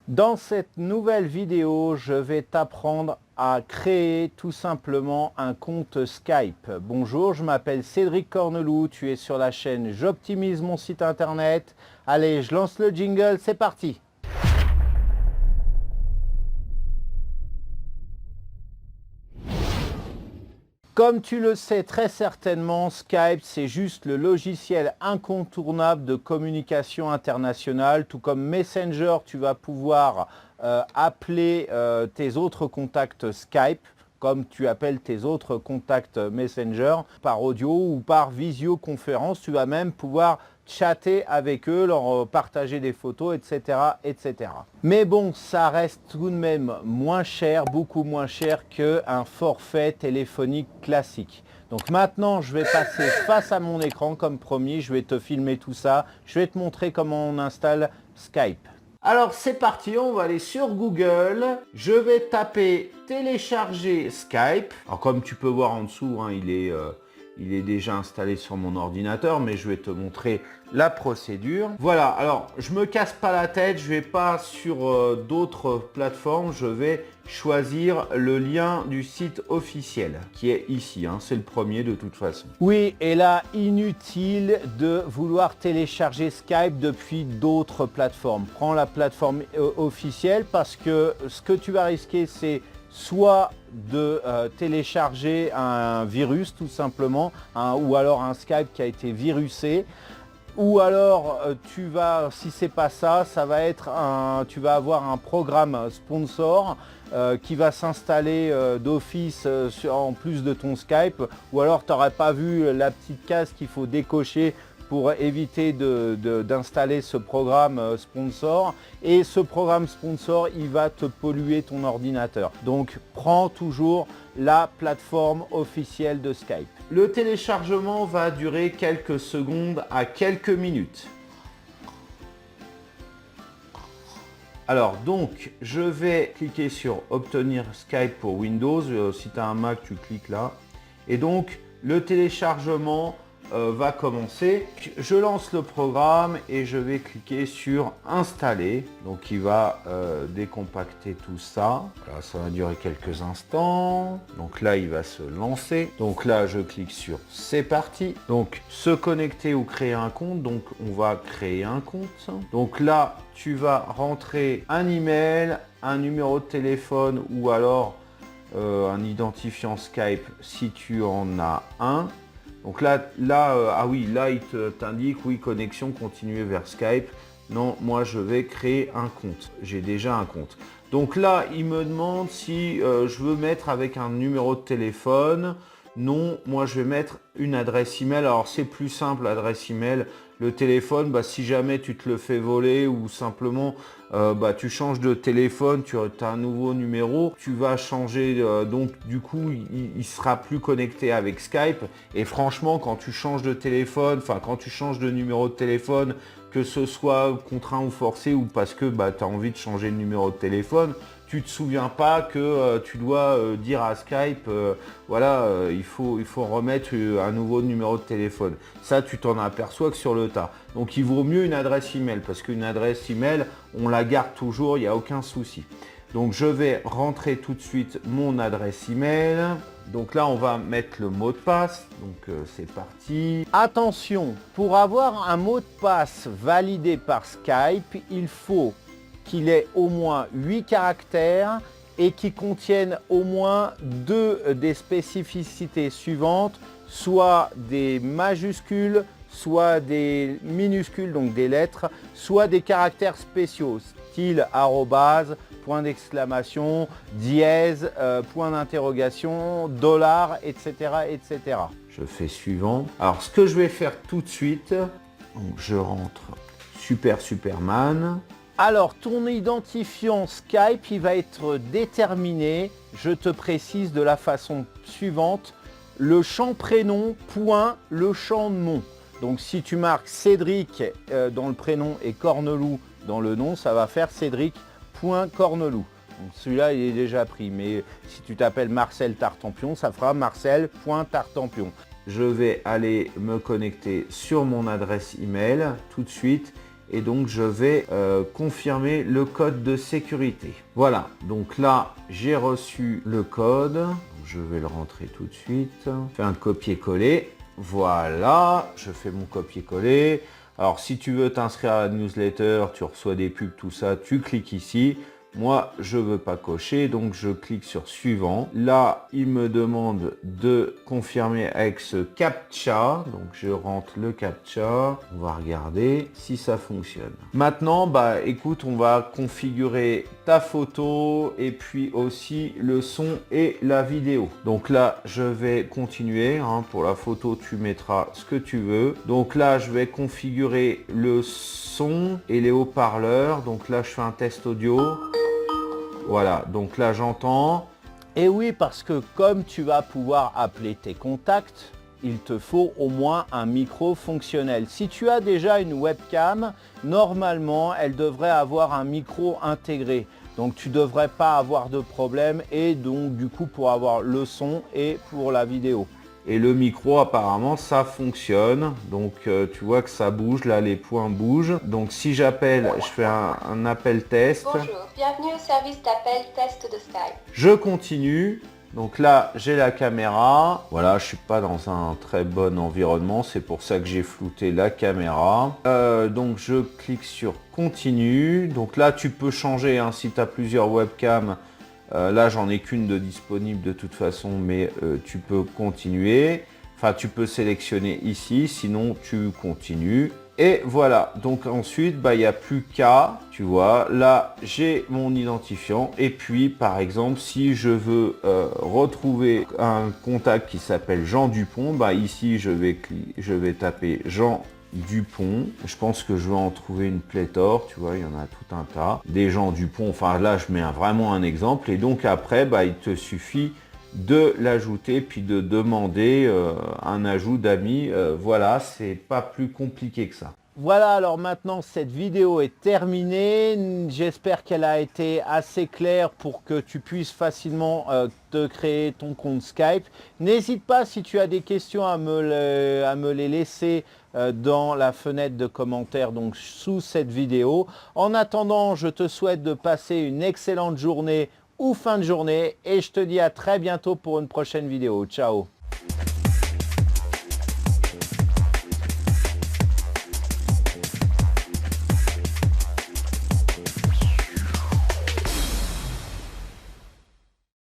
Dans cette nouvelle vidéo, je vais t'apprendre à créer tout simplement un compte Skype. Bonjour, je m'appelle Cédric Corneloup, tu es sur la chaîne J'optimise mon site internet. Allez, je lance le jingle, c'est parti! Comme tu le sais très certainement, Skype, c'est juste le logiciel incontournable de communication internationale. Tout comme Messenger, tu vas pouvoir appeler tes autres contacts Skype, comme tu appelles tes autres contacts Messenger, par audio ou par visioconférence. Tu vas même pouvoir chatter avec eux, leur partager des photos, etc., etc. Mais bon, ça reste tout de même moins cher, beaucoup moins cher qu'un forfait téléphonique classique. Donc maintenant, je vais passer face à mon écran, comme promis, je vais te filmer tout ça. Je vais te montrer comment on installe Skype. Alors c'est parti, on va aller sur Google. Je vais taper télécharger Skype. Alors comme tu peux voir en dessous, hein, il est déjà installé sur mon ordinateur, mais je vais te montrer la procédure. Voilà, alors je me casse pas la tête, je vais pas sur d'autres plateformes, je vais choisir le lien du site officiel qui est ici, hein, c'est le premier de toute façon. Oui, et là, inutile de vouloir télécharger Skype depuis d'autres plateformes. Prends la plateforme officielle parce que ce que tu vas risquer, c'est soit de télécharger un virus tout simplement, ou alors un Skype qui a été virusé, ou alors tu vas, si c'est pas ça, ça va être tu vas avoir un programme sponsor qui va s'installer d'office en plus de ton Skype, ou alors tu n'aurais pas vu la petite case qu'il faut décocher pour éviter d'installer ce programme sponsor. Et ce programme sponsor, il va te polluer ton ordinateur. Donc, prends toujours la plateforme officielle de Skype. Le téléchargement va durer quelques secondes à quelques minutes. Alors donc, je vais cliquer sur obtenir Skype pour Windows. Si tu as un Mac, tu cliques là. Et donc, le téléchargement va commencer. Je lance le programme et je vais cliquer sur installer. Donc il va décompacter tout ça. Voilà, ça va durer quelques instants. Donc là il va se lancer. Donc là je clique sur c'est parti. Donc se connecter ou créer un compte. Donc on va créer un compte. Donc là tu vas rentrer un email, un numéro de téléphone ou alors un identifiant Skype si tu en as un. Donc là, ah oui, là il t'indique oui, connexion, continuer vers Skype. Non, moi je vais créer un compte. J'ai déjà un compte. Donc là, il me demande si je veux mettre avec un numéro de téléphone. Non, moi je vais mettre une adresse email. Alors c'est plus simple, l'adresse email. Le téléphone, bah, si jamais tu te le fais voler ou simplement bah, tu changes de téléphone, tu as un nouveau numéro, tu vas changer, donc du coup il sera plus connecté avec Skype. Et franchement, quand tu changes de téléphone, enfin quand tu changes de numéro de téléphone, que ce soit contraint ou forcé ou parce que bah, tu as envie de changer de numéro de téléphone, tu te souviens pas que tu dois dire à Skype, voilà, il faut remettre un nouveau numéro de téléphone. Ça, tu t'en aperçois que sur le tas. Donc, il vaut mieux une adresse email parce qu'une adresse email, on la garde toujours, il n'y a aucun souci. Donc, je vais rentrer tout de suite mon adresse email. Donc là, on va mettre le mot de passe. Donc, c'est parti. Attention, pour avoir un mot de passe validé par Skype, il faut qu'il ait au moins 8 caractères et qui contienne au moins deux des spécificités suivantes, soit des majuscules, soit des minuscules, donc des lettres, soit des caractères spéciaux, style arrobase, point d'exclamation, dièse, point d'interrogation, dollar, etc., etc. Je fais suivant. Alors, ce que je vais faire tout de suite, donc je rentre Superman. Alors, ton identifiant Skype, il va être déterminé, je te précise de la façon suivante, le champ prénom, point, le champ nom. Donc, si tu marques Cédric dans le prénom et Corneloup dans le nom, ça va faire Cédric.Corneloup. Donc, celui-là, il est déjà pris, mais si tu t'appelles Marcel Tartampion, ça fera Marcel.Tartampion. Je vais aller me connecter sur mon adresse email tout de suite. et donc je vais confirmer le code de sécurité. Voilà, donc là j'ai reçu le code, je vais le rentrer tout de suite, je fais un copier-coller, voilà, je fais mon copier-coller. Alors si tu veux t'inscrire à la newsletter, tu reçois des pubs, tout ça, tu cliques ici. Moi, je veux pas cocher, donc je clique sur suivant. Là, il me demande de confirmer avec ce CAPTCHA. Donc, je rentre le CAPTCHA. On va regarder si ça fonctionne. Maintenant, bah, écoute, on va configurer ta photo et puis aussi le son et la vidéo. Donc là, je vais continuer. Pour la photo, tu mettras ce que tu veux. Donc là, je vais configurer le son et les haut-parleurs. Donc là, je fais un test audio. Voilà, donc là j'entends. Et oui, parce que comme tu vas pouvoir appeler tes contacts, il te faut au moins un micro fonctionnel. Si tu as déjà une webcam, normalement, elle devrait avoir un micro intégré. Donc tu ne devrais pas avoir de problème et donc du coup pour avoir le son et pour la vidéo. Et le micro apparemment ça fonctionne, donc tu vois que ça bouge, là les points bougent. Donc si j'appelle, je fais un appel test. Bonjour, bienvenue au service d'appel test de Skype. Je continue, donc là j'ai la caméra. Voilà, je suis pas dans un très bon environnement, c'est pour ça que j'ai flouté la caméra. Donc je clique sur continue. Donc là tu peux changer si tu as plusieurs webcams. Là, j'en ai qu'une de disponible de toute façon, mais tu peux continuer. Enfin, tu peux sélectionner ici, sinon tu continues. Et voilà, donc ensuite, il n'y a plus qu'à, tu vois, là, j'ai mon identifiant. Et puis, par exemple, si je veux retrouver un contact qui s'appelle Jean Dupont, ici, je vais taper Jean Dupont. Je pense que je vais en trouver une pléthore, tu vois, il y en a tout un tas. Des gens Dupont, enfin là je mets vraiment un exemple et donc après il te suffit de l'ajouter puis de demander un ajout d'amis. Voilà, c'est pas plus compliqué que ça. Voilà, alors maintenant cette vidéo est terminée. J'espère qu'elle a été assez claire pour que tu puisses facilement te créer ton compte Skype. N'hésite pas si tu as des questions à me les laisser dans la fenêtre de commentaires donc sous cette vidéo. En attendant, je te souhaite de passer une excellente journée ou fin de journée et je te dis à très bientôt pour une prochaine vidéo. Ciao!